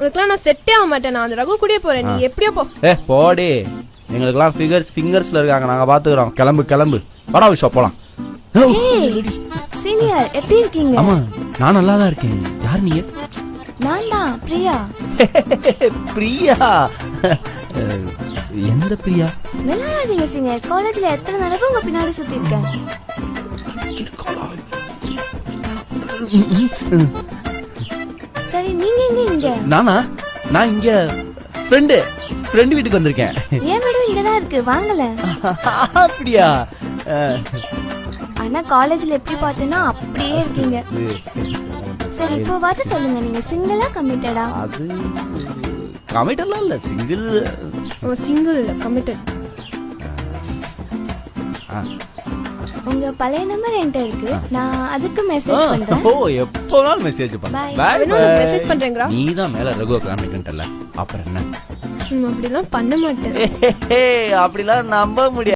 உனக்குலாம் நான் செட்டே ஆக மாட்டேன். நான் அந்த ரகு கூடயே போறேன். நீ எப்படியோ போ. போடி. எங்களுக்கெல்லாம் ஃபிங்கர்ஸ்ல இருக்காங்க. நாங்க பாத்துக்கிறோம். கிளம்பு வாடா விஷா போலாம். சீனியர் எப்படி இருக்கீங்க? ஆமா நான் நல்லா தான் இருக்கேன். யார் நீங்க? நான் தான் பிரியா. பிரியா? எந்த பிரியா? விளையாடாதீங்க சீனியர். காலேஜ்ல எத்தனை தடவை உங்க பின்னாடி சுத்தி இருக்கேன். சரி நீங்க எங்க இங்க? நான் இங்க ஃப்ரெண்டு வீட்டுக்கு வந்திருக்கேன். என் வீடும் இங்கதான் இருக்கு. வாங்கல. அப்படியா? ஆனா காலேஜ்ல எப்படி பார்த்தேன்னா அப்படியே இருக்கீங்க. சரி இப்போ வாட்ச் சொல்லுங்க. நீங்க சிங்கிளா கமிட்டடா? அது கமிட்டட்லாம் இல்ல. சிங்கிள் இல்ல கமிட்டட். உங்க பழைய நம்பர் என்கிட்ட இருக்கு. நான் அதுக்கு மெசேஜ் பண்றேன். எப்போனாலும் மெசேஜ் பண்ணு. மெசேஜ் பண்றேங்கடா. நீ தான் மேல ரகு கிளம்பிட்டல. அப்புறம் என்ன? அப்படிலாம் பண்ண மாட்டேன். அப்படிலாம் நம்ப முடியாது.